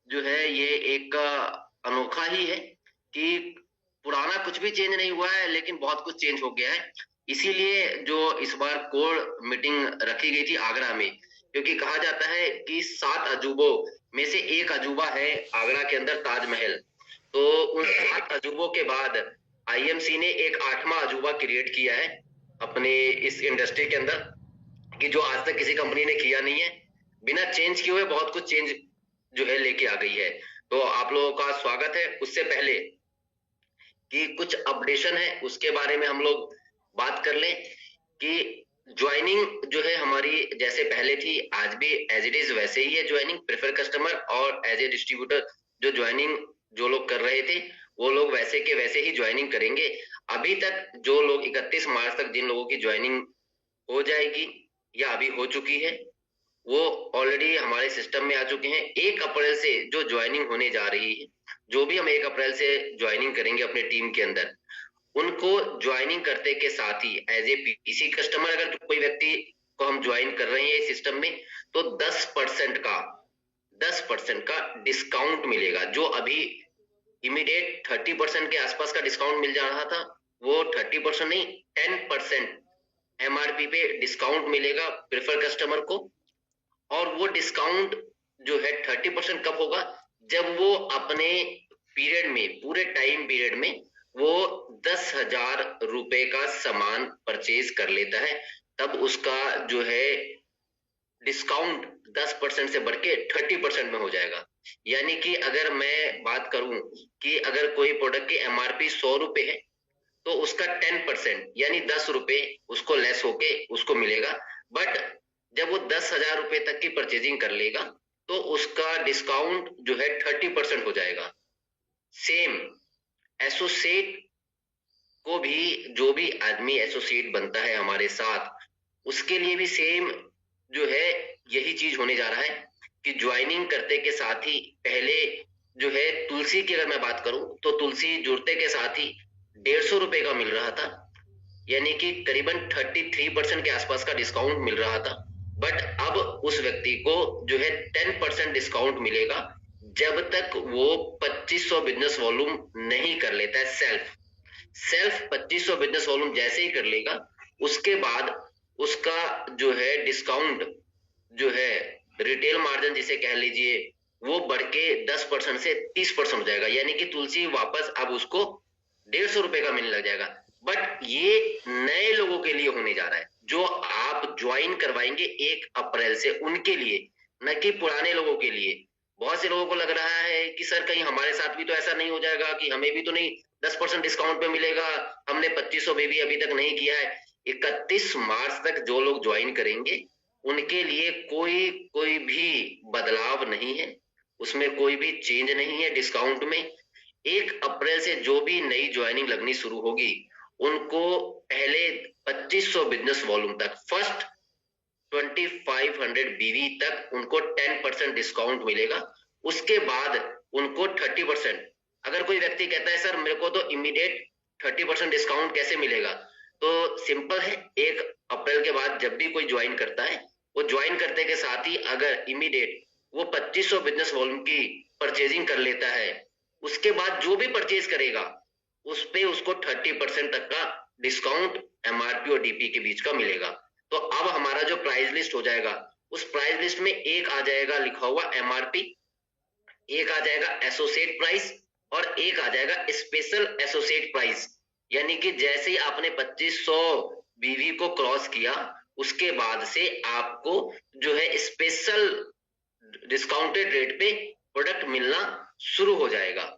जो है ये एक अनोखा ही है कि पुराना कुछ भी चेंज नहीं हुआ है, लेकिन बहुत कुछ चेंज हो गया है। इसीलिए जो इस बार कोर मीटिंग रखी गई थी आगरा में, क्योंकि कहा जाता है कि 7 अजूबों में से एक अजूबा है आगरा के अंदर ताजमहल। तो उन 7 अजूबों के बाद आईएमसी ने एक 8वां अजूबा क्रिएट किया है अपने इस इंडस्ट्री के अंदर, कि जो आज तक किसी कंपनी ने किया नहीं है। बिना चेंज किए हुए बहुत कुछ चेंज जो है लेके आ गई है। तो आप लोगों का स्वागत है। उससे पहले कि कुछ अपडेशन है उसके बारे में हम लोग बात कर लें कि ज्वाइनिंग जो है हमारी जैसे पहले थी, आज भी एज इट इज वैसे ही है। ज्वाइनिंग प्रेफर कस्टमर और एज ए डिस्ट्रीब्यूटर जो ज्वाइनिंग जो लोग कर रहे थे वो लोग वैसे के वैसे ही ज्वाइनिंग करेंगे। अभी तक जो लोग 31 मार्च तक जिन लोगों की ज्वाइनिंग हो जाएगी या अभी हो चुकी है वो ऑलरेडी हमारे सिस्टम में आ चुके हैं। 1 अप्रैल से जो ज्वाइनिंग होने जा रही है, जो भी हम 1 अप्रैल से ज्वाइनिंग करेंगे अपने टीम के अंदर, उनको ज्वाइनिंग करते के साथ ही एज ए पीसी कस्टमर अगर कोई व्यक्ति को हम ज्वाइन कर रहे हैं इस सिस्टम में, तो 10% का डिस्काउंट मिलेगा। जो अभी इमीडिएट 30% के आसपास का डिस्काउंट मिल जा रहा था, वो 30% नहीं, 10% एमआरपी पे डिस्काउंट मिलेगा प्रेफर कस्टमर को। और वो डिस्काउंट जो है 30% कब होगा, जब वो अपने पीरियड में, पूरे टाइम पीरियड में वो 10,000 रुपए का सामान परचेज कर लेता है, तब उसका जो है डिस्काउंट 10% से बढ़ के 30% में हो जाएगा। यानी कि अगर मैं बात करूं कि अगर कोई प्रोडक्ट की एमआरपी 100 रुपए है, तो उसका 10% यानी 10 रुपए उसको लेस होके उसको मिलेगा। बट जब वो 10,000 रुपए तक की परचेजिंग कर लेगा तो उसका डिस्काउंट जो है 30% हो जाएगा। सेम एसोसिएट को भी, जो भी आदमी एसोसिएट बनता है हमारे साथ, उसके लिए भी सेम जो है यही चीज होने जा रहा है कि ज्वाइनिंग करते के साथ ही पहले जो है तुलसी की अगर मैं बात करूं तो तुलसी जुड़ते के साथ ही 150 रुपए का मिल रहा था, यानी कि करीबन 33% के आसपास का डिस्काउंट मिल रहा था। बट अब उस व्यक्ति को जो है 10% डिस्काउंट मिलेगा जब तक वो 2500 बिजनेस वॉल्यूम नहीं कर लेता है। सेल्फ सेल्फ 2500 बिजनेस वॉल्यूम जैसे ही कर लेगा, उसके बाद उसका जो है डिस्काउंट जो है रिटेल मार्जिन जिसे कह लीजिए, वो बढ़ के 10% से 30% हो जाएगा। यानी कि तुलसी वापस अब उसको 150 रुपए का मिलने लग जाएगा। बट ये नए लोगों के लिए होने जा रहा है, जो आप ज्वाइन करवाएंगे 1 अप्रैल से, उनके लिए, न कि पुराने लोगों के लिए। बहुत से लोगों को लग रहा है कि सर कहीं हमारे साथ भी तो ऐसा नहीं हो जाएगा कि हमें भी तो नहीं 10% डिस्काउंट पे मिलेगा, हमने 2500 बेबी अभी तक नहीं किया है। 31 मार्च तक जो लोग ज्वाइन करेंगे उनके लिए कोई कोई भी बदलाव नहीं है, उसमें कोई भी चेंज नहीं है डिस्काउंट में। 1 अप्रैल से जो भी नई ज्वाइनिंग लगनी शुरू होगी उनको पहले 2500 बिजनेस वॉल्यूम तक, फर्स्ट 2500 बीवी तक उनको 10% डिस्काउंट मिलेगा। उसके बाद उनको 30%। अगर कोई व्यक्ति कहता है सर मेरे को तो इमीडिएट 30% डिस्काउंट कैसे मिलेगा, तो सिंपल है। 1 अप्रैल के बाद जब भी कोई ज्वाइन करता है, वो ज्वाइन करते के साथ ही अगर इमीडिएट वो 2500 बिजनेस वॉल्यूम की परचेजिंग कर लेता है, उसके बाद जो भी परचेज करेगा उस पे उसको 30% तक का डिस्काउंट एमआरपी और डीपी के बीच का मिलेगा। तो अब हमारा जो प्राइस लिस्ट हो जाएगा, उस प्राइस लिस्ट में एक आ जाएगा लिखा हुआ एमआरपी, एक आ जाएगा एसोसिएट प्राइस, और एक आ जाएगा स्पेशल एसोसिएट प्राइस। यानी कि जैसे ही आपने 2500 बीवी को क्रॉस किया, उसके बाद से आपको जो है स्पेशल डिस्काउंटेड रेट पे प्रोडक्ट मिलना शुरू हो जाएगा।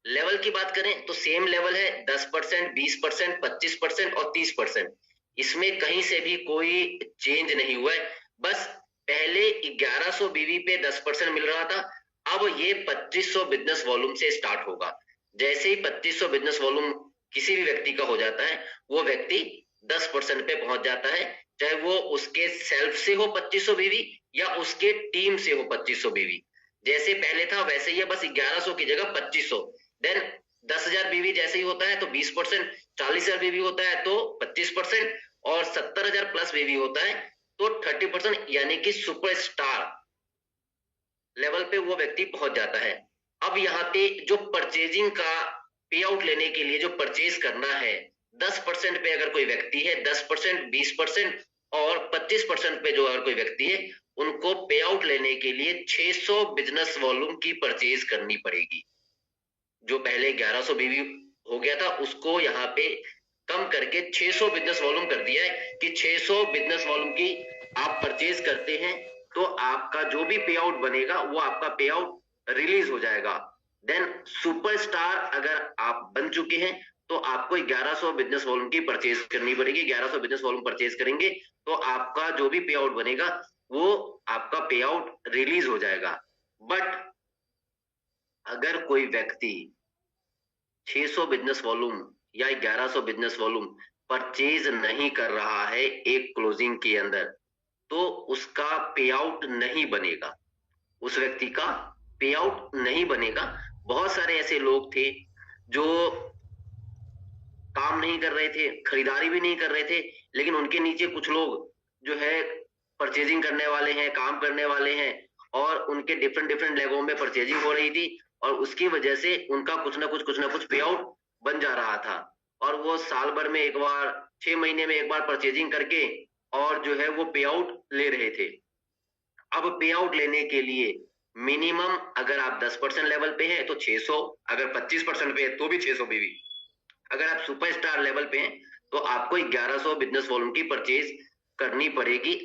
लेवल की बात करें तो सेम लेवल है, 10%, 20%, 25% और 30%। इसमें कहीं से भी कोई चेंज नहीं हुआ है। बस पहले 1100 बीवी पे 10% मिल रहा था, अब ये 2500 बिजनेस वॉल्यूम से स्टार्ट होगा। जैसे ही 2500 बिजनेस वॉल्यूम किसी भी व्यक्ति का हो जाता है, वो व्यक्ति 10% पे पहुंच जाता है, चाहे वो उसके सेल्फ से हो 2500 बीवी या उसके टीम से हो 2500 बीवी। जैसे पहले था वैसे ही है, बस 1100 की जगह 2500। देन 10,000 बीवी जैसे ही होता है तो 20%, 40,000 बीवी होता है तो 25%, और 70,000 प्लस बीवी होता है तो 30%। यानी कि सुपरस्टार लेवल पे वो व्यक्ति पहुंच जाता है। अब यहाँ पे जो परचेजिंग का पे आउट लेने के लिए जो परचेज करना है, 10% पे अगर कोई व्यक्ति है, 10%, 20% और 25% पे जो अगर कोई व्यक्ति है, उनको पे आउट लेने के लिए 600 बिजनेस वॉल्यूम की परचेज करनी पड़ेगी। जो पहले 1100 बीवी हो गया था, उसको यहाँ पे कम करके 600 बिजनेस वॉल्यूम कर दिया है कि 600 बिजनेस वॉल्यूम की आप परचेज करते हैं तो आपका जो भी पे आउट बनेगा वो आपका पे आउट रिलीज हो जाएगा। देन सुपरस्टार अगर आप बन चुके हैं तो आपको 1100 बिजनेस वॉल्यूम की परचेज करनी पड़ेगी। 1100 बिजनेस वॉल्यूम परचेज करेंगे तो आपका जो भी पे आउट बनेगा वो आपका पे आउट रिलीज हो जाएगा। बट अगर कोई व्यक्ति 600 बिजनेस वॉल्यूम या 1100 बिजनेस वॉल्यूम परचेज नहीं कर रहा है एक क्लोजिंग के अंदर, तो उसका पे आउट नहीं बनेगा, उस व्यक्ति का पे आउट नहीं बनेगा। बहुत सारे ऐसे लोग थे जो काम नहीं कर रहे थे, खरीदारी भी नहीं कर रहे थे, लेकिन उनके नीचे कुछ लोग जो है परचेजिंग करने वाले हैं, काम करने वाले हैं, और उनके डिफरेंट डिफरेंट लेगों में परचेजिंग हो रही थी और उसकी वजह से उनका कुछ ना कुछ पे आउट बन जा रहा था। और वो साल भर में एक बार, 6 महीने में एक बार परचेजिंग करके और जो है वो पे आउट ले रहे थे। अब पे आउट लेने के लिए मिनिमम अगर आप 10% लेवल पे हैं तो 600, अगर 25% पे है तो भी 600 बीवी, अगर आप सुपरस्टार लेवल पे हैं तो आपको 1100 बिजनेस वॉल्यूम की परचेज करनी पड़ेगी।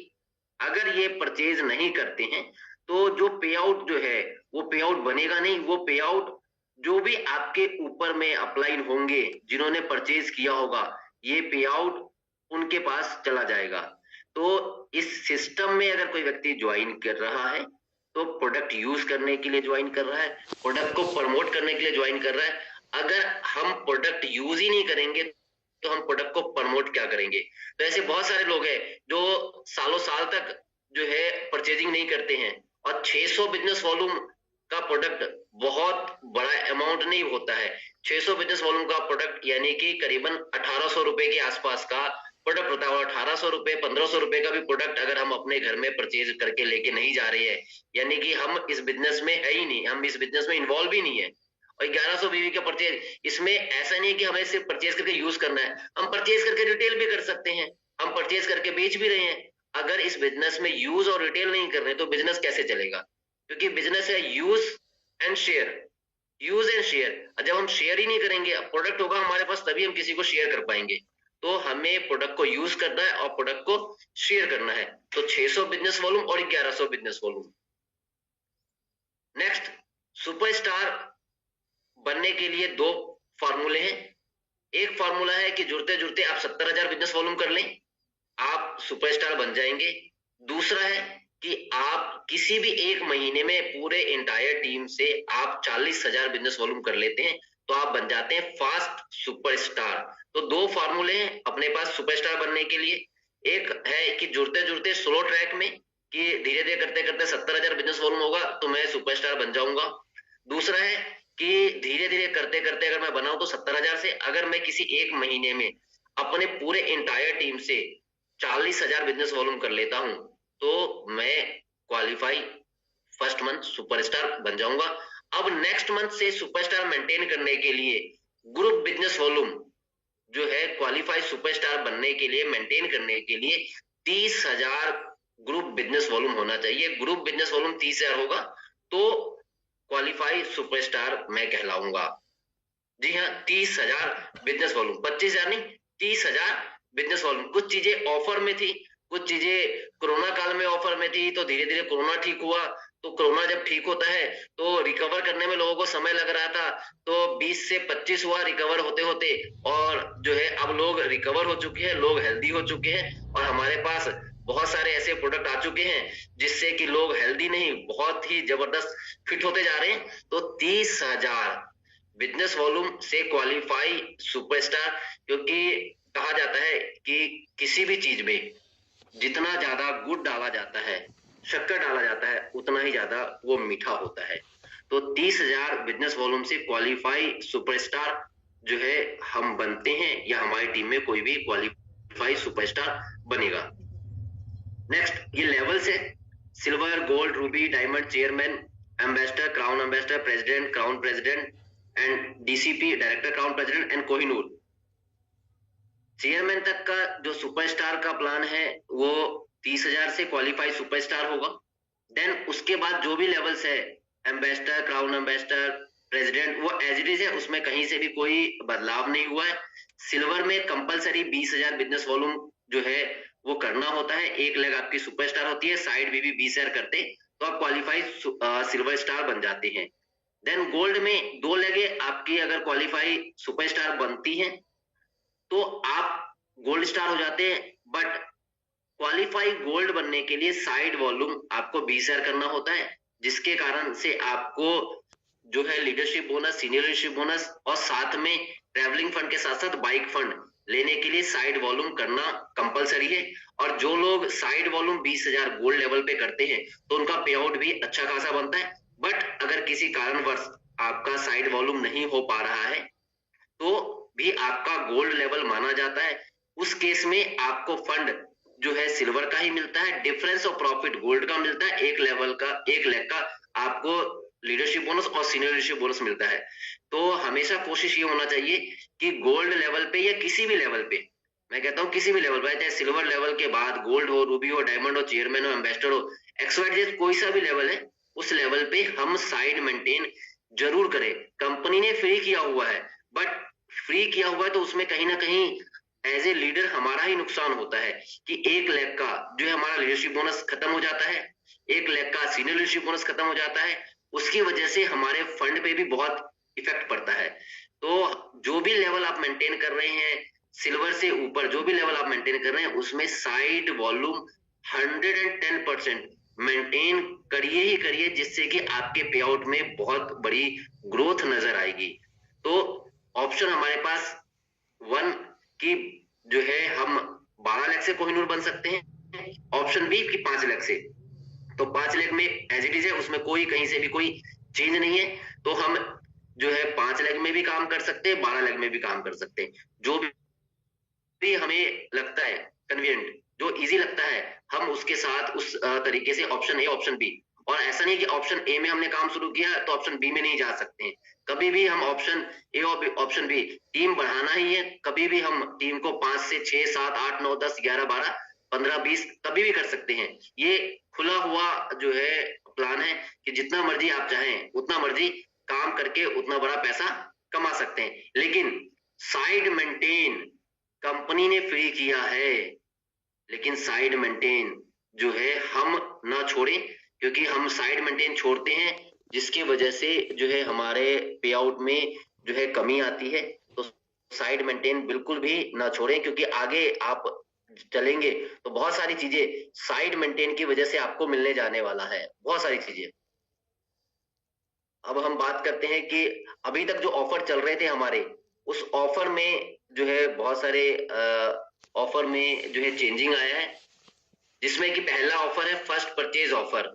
अगर ये परचेज नहीं करते हैं तो जो पे आउट जो है वो पे आउट बनेगा नहीं। वो पे आउट जो भी आपके ऊपर में अप्लाई होंगे, जिन्होंने परचेज किया होगा, ये पे आउट उनके पास चला जाएगा। तो इस सिस्टम में अगर कोई व्यक्ति ज्वाइन कर रहा है तो प्रोडक्ट यूज करने के लिए ज्वाइन कर रहा है, प्रोडक्ट को प्रमोट करने के लिए ज्वाइन कर रहा है। अगर हम प्रोडक्ट यूज ही नहीं करेंगे तो हम प्रोडक्ट को प्रमोट क्या करेंगे। तो ऐसे बहुत सारे लोग हैं जो सालों साल तक जो है परचेजिंग नहीं करते हैं, और 600 बिजनेस वॉल्यूम का प्रोडक्ट बहुत बड़ा अमाउंट नहीं होता है। 600 बिजनेस वॉल्यूम का प्रोडक्ट यानी कि करीबन 1800 रुपए के आसपास का प्रोडक्ट होता है। 1800 रुपए, 1500 रुपए का भी प्रोडक्ट अगर हम अपने घर में परचेज करके लेके नहीं जा रहे हैं, यानी कि हम इस बिजनेस में है ही नहीं, हम इस बिजनेस में इन्वॉल्व ही नहीं है। और 1100 बीवी का परचेज, इसमें ऐसा नहीं है कि हमें सिर्फ परचेज करके यूज करना है, हम परचेज करके रिटेल भी कर सकते हैं, हम परचेज करके बेच भी रहे हैं। अगर इस बिजनेस में यूज और रिटेल नहीं कर रहे तो बिजनेस कैसे चलेगा? क्योंकि बिजनेस है use and share, use and share. जब हम शेयर ही नहीं करेंगे, प्रोडक्ट होगा हमारे पास तभी हम किसी को शेयर कर पाएंगे। तो हमें प्रोडक्ट को यूज करना है और प्रोडक्ट को शेयर करना है। तो 600 बिजनेस वॉल्यूम और 1100 बिजनेस वॉल्यूम। नेक्स्ट, सुपरस्टार बनने के लिए दो फॉर्मूले हैं। एक फॉर्मूला है कि जुड़ते जुड़ते आप 70,000 बिजनेस वॉल्यूम कर लें, आप सुपरस्टार बन जाएंगे। दूसरा है कि आप किसी भी एक महीने में पूरे एंटायर टीम से आप 40,000 बिजनेस वॉल्यूम कर लेते हैं तो आप बन जाते हैं फास्ट सुपरस्टार। तो दो फॉर्मूले हैं अपने पास सुपरस्टार बनने के लिए। एक है कि जुड़ते जुड़ते स्लो ट्रैक में कि धीरे धीरे करते करते 70,000 बिजनेस वॉल्यूम होगा तो मैं सुपरस्टार बन जाऊंगा। दूसरा है कि धीरे धीरे करते करते अगर मैं बनाऊं तो 70,000 से अगर मैं किसी एक महीने में अपने पूरे एंटायर टीम से 40,000 बिजनेस वॉल्यूम कर लेता हूं तो मैं क्वालिफाई फर्स्ट मंथ सुपरस्टार बन जाऊंगा। अब नेक्स्ट मंथ से सुपरस्टार मेंटेन करने के लिए ग्रुप बिजनेस वॉल्यूम जो है क्वालिफाई सुपरस्टार बनने के लिए, मेंटेन करने के लिए 30,000 ग्रुप बिजनेस वॉल्यूम होना चाहिए। ग्रुप बिजनेस वॉल्यूम 30,000 होगा तो क्वालिफाई सुपरस्टार मैं कहलाऊंगा। जी हाँ, 30,000 बिजनेस वॉल्यूम, 25,000 नहीं, 30,000 बिजनेस वॉल्यूम। कुछ चीजें ऑफर में थी, कुछ चीजें कोरोना काल में ऑफर में थी, तो धीरे धीरे कोरोना ठीक हुआ। तो कोरोना जब ठीक होता है तो रिकवर करने में लोगों को समय लग रहा था, तो 20 से 25 हुआ रिकवर होते होते, और जो है अब लोग रिकवर हो चुके हैं, लोग हेल्दी हो चुके हैं, और हमारे पास बहुत सारे ऐसे प्रोडक्ट आ चुके हैं जिससे कि लोग हेल्दी नहीं, बहुत ही जबरदस्त फिट होते जा रहे हैं। तो 30,000 बिजनेस वॉल्यूम से क्वालिफाई सुपरस्टार, क्योंकि कहा जाता है कि किसी भी चीज में जितना ज्यादा गुड़ डाला जाता है, शक्कर डाला जाता है, उतना ही ज्यादा वो मीठा होता है। तो 30,000 बिजनेस वॉल्यूम से क्वालिफाई सुपरस्टार जो है हम बनते हैं, या हमारी टीम में कोई भी क्वालिफाई सुपरस्टार बनेगा। नेक्स्ट, ये लेवल्स है, silver, gold, Ruby, diamond, chairman, ambassador, crown ambassador, president, crown president and DCP, director crown president and Kohinoor. Chairman तक का जो सुपरस्टार का प्लान है वो 30,000 से क्वालिफाई सुपरस्टार होगा। देन उसके बाद जो भी लेवल्स है, एम्बेसडर, क्राउन एम्बेसडर, प्रेसिडेंट, वो एज इट इज है, उसमें कहीं से भी कोई बदलाव नहीं हुआ है। सिल्वर में कंपलसरी 20,000 बिजनेस वॉल्यूम जो है वो करना होता है। 1 लेग आपकी सुपरस्टार होती है, साइड भी 20,000 करते तो आप क्वालिफाई सिल्वर स्टार बन जाते हैं। देन गोल्ड में 2 लेगे आपकी अगर क्वालिफाई सुपरस्टार बनती हैं तो आप गोल्ड स्टार हो जाते हैं। बट क्वालिफाई गोल्ड बनने के लिए साइड वॉल्यूम आपको 20,000 करना होता है, जिसके कारण से आपको जो है leadership bonus, senior leadership bonus और साथ में ट्रैवलिंग फंड के साथ साथ बाइक फंड लेने के लिए साइड वॉल्यूम करना कंपलसरी है। और जो लोग साइड वॉल्यूम 20,000 गोल्ड लेवल पे करते हैं तो उनका पे आउट भी अच्छा खासा बनता है। बट अगर किसी कारणवश आपका साइड वॉल्यूम नहीं हो पा रहा है तो भी आपका गोल्ड लेवल माना जाता है। उस केस में आपको फंड जो है सिल्वर का ही मिलता है, डिफरेंस ऑफ प्रॉफिट गोल्ड का मिलता है। 1 लेवल का, 1 लेग का आपको लीडरशिप बोनस और सीनियर लीडरशिप बोनस मिलता है। तो हमेशा कोशिश ये होना चाहिए कि गोल्ड लेवल पे या किसी भी लेवल पे, मैं कहता हूँ किसी भी लेवल पे, चाहे सिल्वर लेवल के बाद गोल्ड हो, रूबी हो, डायमंड हो, चेयरमैन हो, एम्बेसडर हो, XYZ कोई सा भी लेवल है, उस लेवल पे हम साइड मेंटेन जरूर करें। कंपनी ने फ्री किया हुआ है, बट फ्री किया हुआ है तो उसमें कहीं ना कहीं एज ए लीडर हमारा ही नुकसान होता है कि 1 लेग का जो है हमारा लीडरशिप बोनस खत्म हो जाता है, 1 लेग का सीनियर लीडरशिप बोनस खत्म हो जाता है। उसकी वजह से हमारे फंड पे भी बहुत इफेक्ट पड़ता है। तो जो भी लेवल आप मेंटेन कर रहे हैं, सिल्वर से ऊपर जो भी लेवल आप मेंटेन कर रहे हैं, उसमें साइड वॉल्यूम 110% मेंटेन करिए ही करिए, जिससे कि आपके पे आउट में बहुत बड़ी ग्रोथ नजर आएगी। तो ऑप्शन हमारे पास 1 की जो है हम 12 लाख से कोहिनूर बन सकते हैं, ऑप्शन बी की 5 लाख से। तो 5 लाख में एज इट इज है, उसमें कोई कहीं से भी कोई चेंज नहीं है। तो हम जो है 5 लाख में भी काम कर सकते हैं, 12 लाख में भी काम कर सकते हैं। जो भी हमें लगता है कन्वीनियंट, जो इजी लगता है, हम उसके साथ उस तरीके से ऑप्शन ए, ऑप्शन बी। और ऐसा नहीं कि ऑप्शन ए में हमने काम शुरू किया तो ऑप्शन बी में नहीं जा सकते हैं। कभी भी हम ऑप्शन ए और ऑप्शन बी, टीम बढ़ाना ही है, कभी भी हम टीम को 5 से 6, 7, 8, 9, 10, 11, 12, 15, 20 कभी भी कर सकते हैं। ये खुला हुआ जो है प्लान है कि जितना मर्जी आप चाहें उतना मर्जी काम करके उतना बड़ा पैसा कमा सकते हैं। लेकिन साइड मेंटेन कंपनी ने फ्री किया है, लेकिन साइड मेंटेन जो है हम ना छोड़ें, क्योंकि हम साइड मेंटेन छोड़ते हैं जिसकी वजह से जो है हमारे पे आउट में जो है कमी आती है। तो साइड मेंटेन बिल्कुल भी ना छोड़ें, क्योंकि आगे आप चलेंगे तो बहुत सारी चीजें साइड मेंटेन की वजह से आपको मिलने जाने वाला है, बहुत सारी चीजें। अब हम बात करते हैं कि अभी तक जो ऑफर चल रहे थे हमारे, उस ऑफर में जो है बहुत सारे ऑफर में जो है चेंजिंग आया है, जिसमें कि पहला ऑफर है फर्स्ट परचेज ऑफर,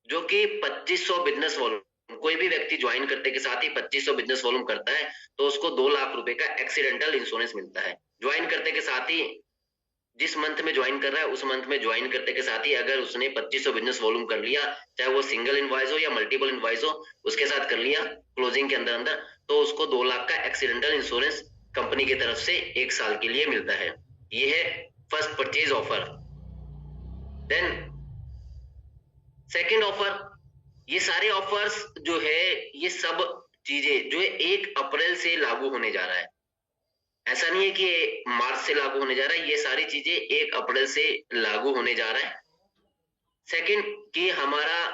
जो कि 2500 बिजनेस वॉल्यूम, कोई भी व्यक्ति ज्वाइन करते के साथ ही 2500 बिजनेस वॉल्यूम करता है तो उसको 2 लाख रुपए का एक्सीडेंटल इंश्योरेंस मिलता है। ज्वाइन करते के साथ ही, जिस मंथ में ज्वाइन कर रहा है उस मंथ में ज्वाइन करते के साथ ही अगर उसने 2500 बिजनेस वॉल्यूम कर लिया, चाहे वो सिंगल इनवॉइस हो या मल्टीपल इनवॉइस हो, उसके साथ कर लिया क्लोजिंग के अंदर अंदर, तो उसको 2 लाख का एक्सीडेंटल इंश्योरेंस कंपनी की तरफ से 1 साल के लिए मिलता है। ये है first purchase offer. Then second offer, ये सारे ऑफर्स जो है ये सब चीजें जो है 1 अप्रैल से लागू होने जा रहा है। ऐसा नहीं है कि मार्च से लागू होने जा रहा है, ये सारी चीजें 1 अप्रैल से लागू होने जा रहा है। सेकंड कि हमारा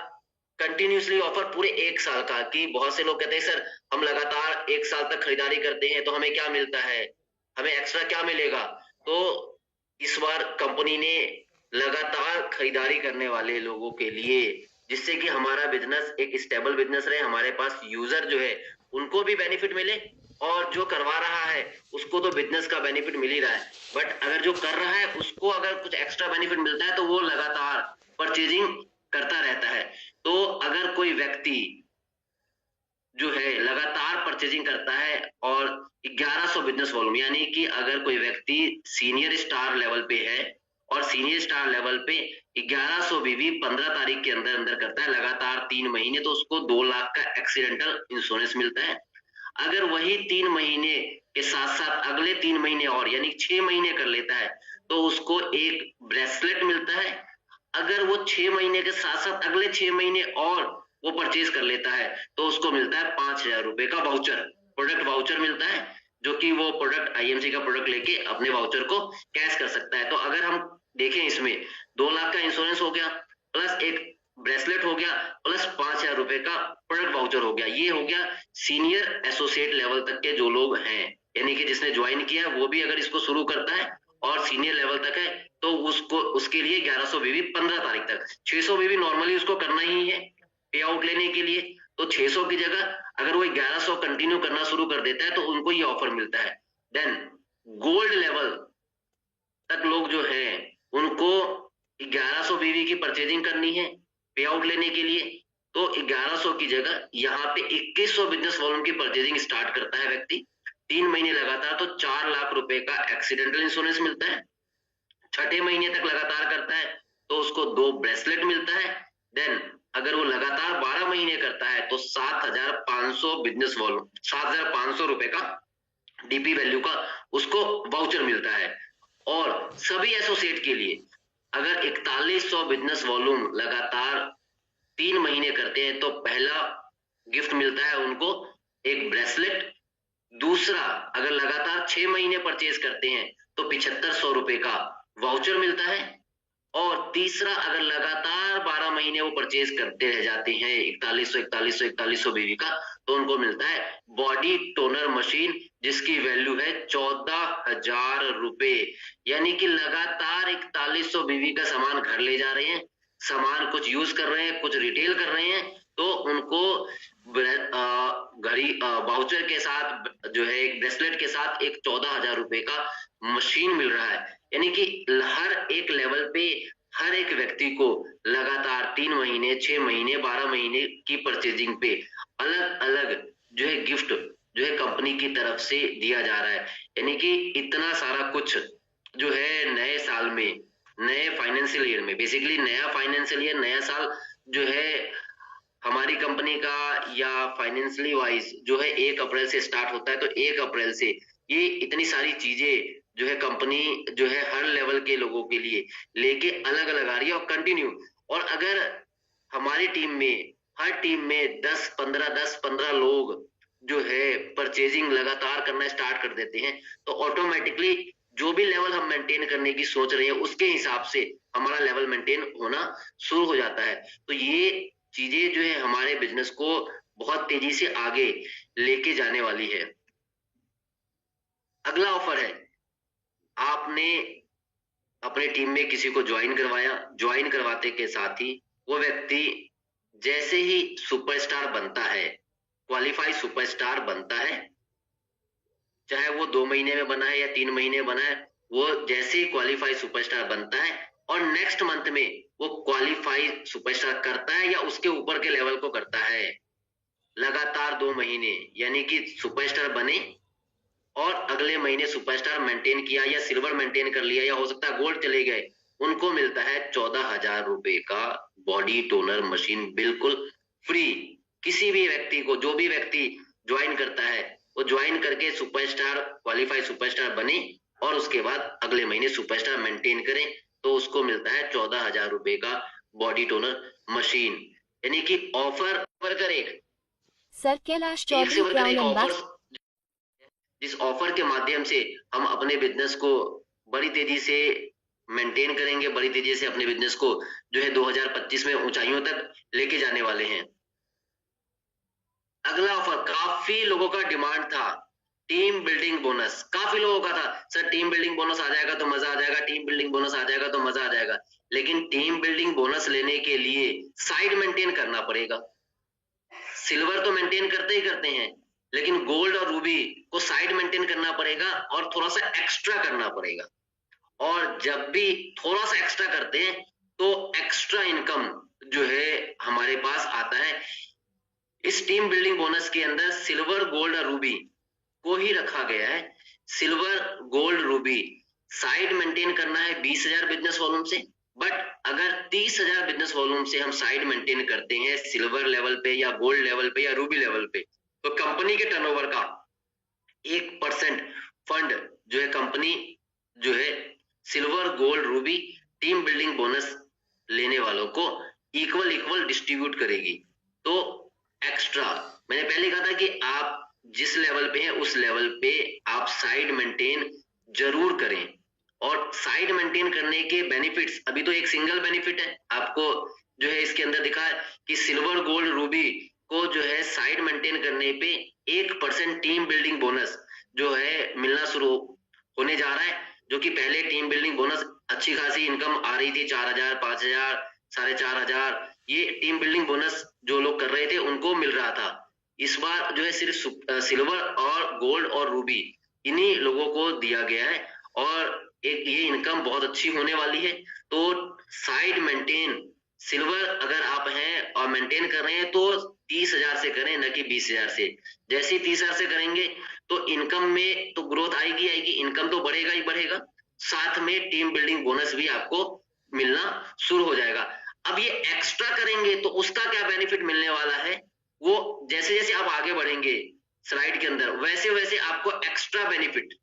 कंटिन्यूसली ऑफर पूरे 1 साल का, कि बहुत से लोग कहते हैं सर हम लगातार 1 साल तक खरीदारी करते हैं तो हमें क्या मिलता है, हमें एक्स्ट्रा क्या मिलेगा। तो इस बार कंपनी ने लगातार खरीदारी करने वाले लोगों के लिए, जिससे कि हमारा बिजनेस एक स्टेबल बिजनेस रहे, हमारे पास यूजर जो है उनको भी बेनिफिट मिले, और जो करवा रहा है उसको तो बिजनेस का बेनिफिट मिल ही रहा है, बट अगर जो कर रहा है उसको अगर कुछ एक्स्ट्रा बेनिफिट मिलता है तो वो लगातार परचेजिंग करता रहता है। तो अगर कोई व्यक्ति जो है लगातार परचेजिंग करता है और 1100 बिजनेस वॉल्यूम, यानी कि अगर कोई व्यक्ति सीनियर स्टार लेवल पे है और सीनियर स्टार लेवल पे 1100 बीवी 15 तारीख के अंदर अंदर करता है लगातार 3 महीने, तो उसको 2 लाख का एक्सीडेंटल इंश्योरेंस मिलता है। अगर वही 3 महीने के साथ साथ अगले 3 महीने और यानी 6 महीने कर लेता है तो उसको एक ब्रेसलेट मिलता है। अगर वो 6 महीने के साथ साथ अगले 6 महीने और वो परचेज कर लेता है तो उसको मिलता है 5,000 रुपए का वाउचर, प्रोडक्ट वाउचर मिलता है, जो कि वो प्रोडक्ट आईएमसी का प्रोडक्ट लेके अपने वाउचर को कैश कर सकता है। तो अगर हम देखें इसमें 2 लाख का इंश्योरेंस हो गया, प्लस एक ब्रेसलेट हो गया, प्लस 5,000 रुपए का प्रोडक्ट वाउचर हो गया। ये हो गया सीनियर एसोसिएट लेवल तक के जो लोग हैं, यानी कि जिसने ज्वाइन किया वो भी अगर इसको शुरू करता है और सीनियर लेवल तक है तो उसको उसके लिए 1100 बीवी 15 तारीख तक, 600 बीवी नॉर्मली उसको करना ही है पे आउट लेने के लिए। तो 600 की जगह अगर वो 1100 कंटिन्यू करना शुरू कर देता है तो उनको ये ऑफर मिलता है। देन गोल्ड लेवल तक लोग जो है उनको 1100 बीवी की परचेजिंग करनी है पे आउट लेने के लिए, तो 1100 की जगह यहाँ पे 2100 बिजनेस वॉल्यूम की परचेजिंग स्टार्ट करता है व्यक्ति 3 महीने लगातार, तो 4 लाख रुपए का एक्सीडेंटल इंश्योरेंस मिलता है। छठे महीने तक लगातार करता है तो उसको 2 ब्रेसलेट मिलता है। देन अगर वो लगातार 12 महीने करता है तो 7,500 बिजनेस वॉल्यूम 7,500 रुपए का डीपी वैल्यू का उसको वाउचर मिलता है। और सभी एसोसिएट के लिए अगर 4100 बिजनेस वॉल्यूम लगातार 3 महीने करते हैं तो पहला गिफ्ट मिलता है उनको एक ब्रेसलेट। दूसरा अगर लगातार 6 महीने परचेज करते हैं तो 7500 रुपए का वाउचर मिलता है। और तीसरा अगर लगातार 12 महीने वो परचेज करते रह जाते हैं 4100 बीवी का, तो उनको मिलता है बॉडी टोनर मशीन जिसकी वैल्यू है 14,000 रुपए। यानी कि लगातार 4100 बीवी का सामान घर ले जा रहे हैं, सामान कुछ यूज कर रहे हैं, कुछ रिटेल कर रहे हैं, तो उनको घड़ी वाउचर के साथ जो है एक ब्रेसलेट के साथ एक 14,000 रुपए का मशीन मिल रहा है। यानी कि हर एक लेवल पे हर एक व्यक्ति को लगातार 3 महीने 6 महीने 12 महीने की परचेजिंग पे अलग अलग जो है गिफ्ट जो है कंपनी की तरफ से दिया जा रहा है। यानी कि इतना सारा कुछ जो है नए साल में, नए फाइनेंशियल ईयर में, बेसिकली नया फाइनेंशियल ईयर नया साल जो है हमारी कंपनी का या फाइनेंशियली वाइज जो है 1 अप्रैल से स्टार्ट होता है। तो 1 अप्रैल से ये इतनी सारी चीजें जो है कंपनी जो है हर लेवल के लोगों के लिए लेके अलग अलग आ रही है और कंटिन्यू। और अगर हमारी टीम में हर टीम में 10-15 लोग जो है परचेजिंग लगातार करना स्टार्ट कर देते हैं तो ऑटोमेटिकली जो भी लेवल हम मेंटेन करने की सोच रहे हैं उसके हिसाब से हमारा लेवल मेंटेन होना शुरू हो जाता है। तो ये चीजें जो है हमारे बिजनेस को बहुत तेजी से आगे लेके जाने वाली है। अगला ऑफर है, आपने अपने टीम में किसी को ज्वाइन करवाया, ज्वाइन करवाते के साथ ही वो व्यक्ति जैसे ही सुपरस्टार बनता है, क्वालिफाई सुपरस्टार बनता है, चाहे वो 2 महीने में बना है या 3 महीने बना है, वो जैसे ही क्वालिफाई सुपरस्टार बनता है और नेक्स्ट मंथ में वो क्वालिफाई सुपरस्टार करता है या उसके ऊपर के लेवल को करता है लगातार 2 महीने, यानी कि सुपरस्टार बने और अगले महीने सुपरस्टार मेंटेन किया या सिल्वर मेंटेन कर लिया या हो सकता है गोल्ड चले गए, उनको मिलता है 14,000 रुपए का बॉडी टोनर मशीन बिल्कुल फ्री। किसी भी व्यक्ति को, जो भी व्यक्ति ज्वाइन करता है वो ज्वाइन करके सुपरस्टार क्वालिफाई सुपरस्टार बने और उसके बाद अगले महीने सुपरस्टार मेंटेन करें तो उसको मिलता है 14,000 रुपए का बॉडी टोनर मशीन। यानी कि ऑफर करें sir Kailash Chaudhary crown offer, जिस ऑफर के माध्यम से हम अपने बिजनेस को बड़ी तेजी से मेंटेन करेंगे, बड़ी तेजी से अपने बिजनेस को जो है 2025 में ऊंचाइयों तक लेके जाने वाले हैं। अगला ऑफर काफी लोगों का डिमांड था, टीम बिल्डिंग बोनस। काफी लोगों का था सर टीम बिल्डिंग बोनस आ जाएगा तो मजा आ जाएगा, टीम बिल्डिंग बोनस आ जाएगा तो मजा आ जाएगा। लेकिन टीम बिल्डिंग बोनस लेने के लिए साइड मेंटेन करना पड़ेगा। सिल्वर तो मेंटेन करते ही करते हैं, लेकिन गोल्ड और रूबी को साइड मेंटेन करना पड़ेगा और थोड़ा सा एक्स्ट्रा करना पड़ेगा। और जब भी थोड़ा सा एक्स्ट्रा करते हैं तो एक्स्ट्रा इनकम जो है हमारे पास आता है। इस टीम बिल्डिंग बोनस के अंदर सिल्वर गोल्ड और रूबी को ही रखा गया है। Silver gold Ruby side maintain करना है 20,000 बिजनेस वॉल्यूम से, बट अगर 30,000 बिजनेस वॉल्यूम से हम साइड मेंटेन करते हैं सिल्वर लेवल पे या गोल्ड लेवल पे या रूबी लेवल पे, तो कंपनी के टर्नओवर का 1% फंड जो है कंपनी जो है silver gold Ruby team building bonus लेने वालों को इक्वल इक्वल डिस्ट्रीब्यूट करेगी। तो एक्स्ट्रा मैंने पहले कहा था कि आप जिस लेवल पे हैं उस लेवल पे आप साइड मेंटेन जरूर करें। और साइड मेंटेन करने के बेनिफिट्स, अभी तो एक सिंगल बेनिफिट है आपको जो है इसके अंदर दिखा है कि सिल्वर गोल्ड रूबी को जो है साइड मेंटेन करने पे 1% टीम बिल्डिंग बोनस जो है मिलना शुरू होने जा रहा है, जो कि पहले टीम बिल्डिंग बोनस अच्छी खासी इनकम आ रही थी 4,000 5,000 4,500, ये टीम बिल्डिंग बोनस जो लोग कर रहे थे उनको मिल रहा था। इस बार जो है सिर्फ सिल्वर और गोल्ड और रूबी इन्हीं लोगों को दिया गया है और एक ये इनकम बहुत अच्छी होने वाली है। तो साइड मेंटेन सिल्वर अगर आप हैं और मेंटेन कर रहे हैं तो 30,000 से करें, न कि 20,000 से। जैसे ही 30,000 से करेंगे तो इनकम में तो ग्रोथ आएगी आएगी, इनकम तो बढ़ेगा ही बढ़ेगा, साथ में टीम बिल्डिंग बोनस भी आपको मिलना शुरू हो जाएगा। अब ये एक्स्ट्रा करेंगे तो उसका क्या बेनिफिट मिलने वाला है, वो जैसे जैसे आप आगे बढ़ेंगे स्लाइड के अंदर वैसे वैसे आपको एक्स्ट्रा बेनिफिट,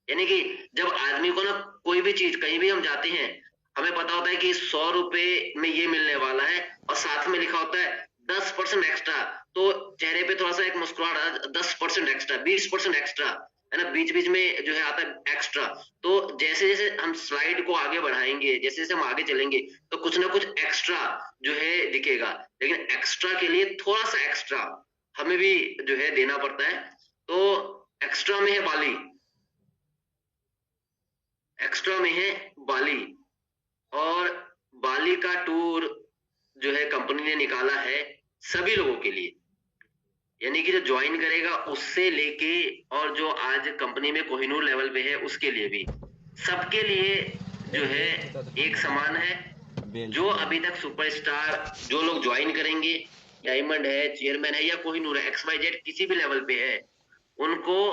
यानी कि जब आदमी को ना कोई भी चीज कहीं भी हम जाते हैं हमें पता होता है कि 100 रुपए में ये मिलने वाला है और साथ में लिखा होता है 10% एक्स्ट्रा, तो चेहरे पे थोड़ा सा एक मुस्कुराहट, 10% एक्स्ट्रा 20% एक्स्ट्रा है ना, बीच बीच में जो है आता है एक्स्ट्रा। तो जैसे जैसे हम स्लाइड को आगे बढ़ाएंगे, जैसे जैसे हम आगे चलेंगे तो कुछ ना कुछ एक्स्ट्रा जो है दिखेगा, लेकिन एक्स्ट्रा के लिए थोड़ा सा एक्स्ट्रा हमें भी जो है देना पड़ता है। तो एक्स्ट्रा में है बाली, एक्स्ट्रा में है बाली, और बाली का टूर जो है कंपनी ने निकाला है सभी लोगों के लिए, यानी कि जो ज्वाइन करेगा उससे लेके और जो आज कंपनी में कोहिनूर लेवल पे है उसके लिए भी, सबके लिए जो है एक समान है। जो अभी तक सुपरस्टार जो लोग ज्वाइन करेंगे, डायमंड है, चेयरमैन है या कोहिनूर है, XYZ किसी भी लेवल पे है, उनको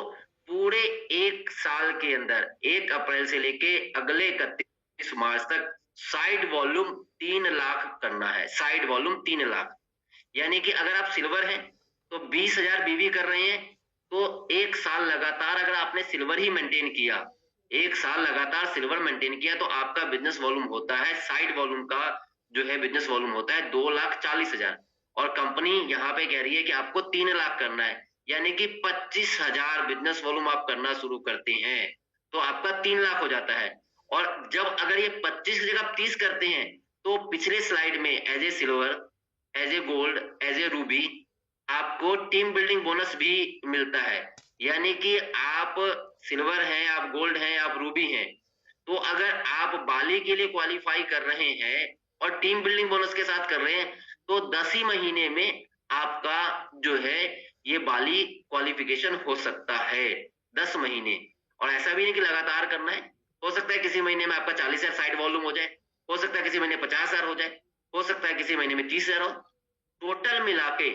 पूरे एक साल के अंदर 1 अप्रैल से लेके अगले 31 मार्च तक साइड वॉल्यूम 3 लाख करना है। साइड वॉल्यूम 3 लाख, यानी कि अगर आप सिल्वर हैं तो 20,000 बीवी कर रहे हैं, तो एक साल लगातार अगर आपने सिल्वर ही मेंटेन किया, एक साल लगातार सिल्वर मेंटेन किया, तो आपका बिजनेस वॉल्यूम होता है, साइड वॉल्यूम का जो है बिजनेस वॉल्यूम होता है 2,40,000, और कंपनी यहाँ पे कह रही है कि आपको 3 लाख करना है, यानी कि 25,000 बिजनेस वॉल्यूम आप करना शुरू करते हैं तो आपका 3 लाख हो जाता है। और जब अगर ये 25 की जगह 30 करते हैं तो पिछले स्लाइड में as a silver, as a gold, as a ruby आपको टीम बिल्डिंग बोनस भी मिलता है, यानी कि आप सिल्वर हैं, आप गोल्ड हैं, आप रूबी हैं, तो अगर आप बाली के लिए क्वालिफाई कर रहे हैं और टीम बिल्डिंग बोनस के साथ कर रहे हैं तो 10 ही महीने में आपका जो है ये बाली क्वालिफिकेशन हो सकता है, 10 महीने। और ऐसा भी नहीं कि लगातार करना है, हो सकता है किसी महीने में आपका 40,000 साइड वॉल्यूम हो जाए, हो सकता है किसी महीने 50,000 हो जाए, हो सकता है किसी महीने में 30,000 हो। टोटल मिला के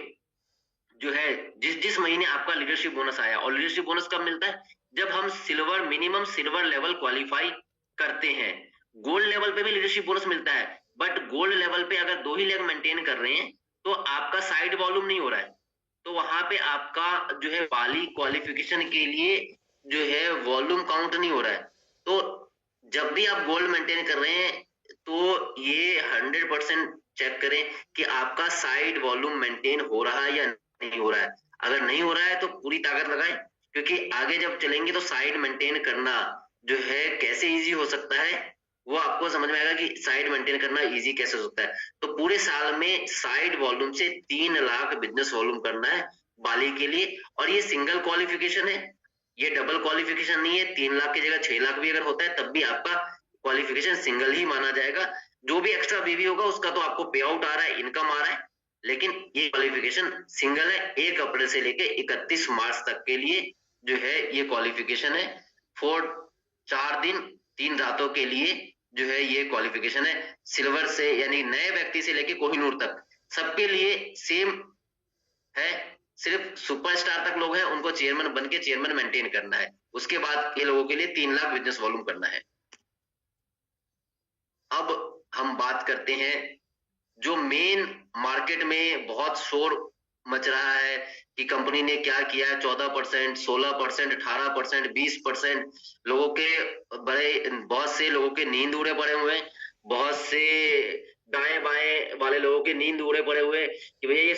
जो है जिस जिस महीने आपका लीडरशिप बोनस आया, और लीडरशिप बोनस कब मिलता है, जब हम silver minimum silver level qualify करते हैं। गोल्ड लेवल पे भी लीडरशिप बोनस मिलता है, बट गोल्ड लेवल पे अगर 2 ही लेग मेंटेन कर रहे हैं तो आपका साइड वॉल्यूम नहीं हो रहा है, तो वहां पे आपका जो है बाली क्वालिफिकेशन के लिए जो है वॉल्यूम काउंट नहीं हो रहा है। तो जब भी आप गोल्ड मेंटेन कर रहे हैं तो ये 100% चेक करें कि आपका साइड वॉल्यूम मेंटेन हो रहा है या नहीं हो रहा है। अगर नहीं हो रहा है तो पूरी ताकत लगाएं, क्योंकि आगे जब चलेंगे तो साइड मेंटेन करना जो है कैसे इजी हो सकता है वो आपको समझ में आएगा कि साइड मेंटेन करना इजी कैसे हो सकता है। तो पूरे साल में साइड वॉल्यूम से 3 लाख बिजनेस वॉल्यूम करना है बाली के लिए, और ये सिंगल क्वालिफिकेशन है, ये डबल क्वालिफिकेशन नहीं है। 3 लाख की जगह 6 लाख भी अगर होता है तब भी आपका क्वालिफिकेशन सिंगल ही माना जाएगा। जो भी एक्स्ट्रा बीवी होगा उसका तो आपको पे आउट आ रहा है, इनकम आ रहा है, लेकिन ये क्वालिफिकेशन सिंगल है। 1 अप्रैल से लेके 31 मार्च तक के लिए जो है ये क्वालिफिकेशन है। 4 दिन 3 रातों के लिए जो है ये क्वालिफिकेशन है। सिल्वर से यानी नए व्यक्ति से लेके कोहिनूर तक सबके लिए सेम है, सिर्फ सुपरस्टार तक लोग हैं उनको चेयरमैन बन के चेयरमैन मेंटेन करना है, उसके बाद ये लोगों के लिए 3 लाख बिजनेस वॉल्यूम करना है। अब हम बात करते हैं जो मेन मार्केट में बहुत शोर मच रहा है कि कंपनी ने क्या किया है। 14%, 16%, 18%, 20%, लोगों के बहुत से लोगों के नींद उड़े पड़े हुए हैं, बहुत से दाएं बाएं वाले लोगों के नींद उड़े पड़े हुए कि भैया ये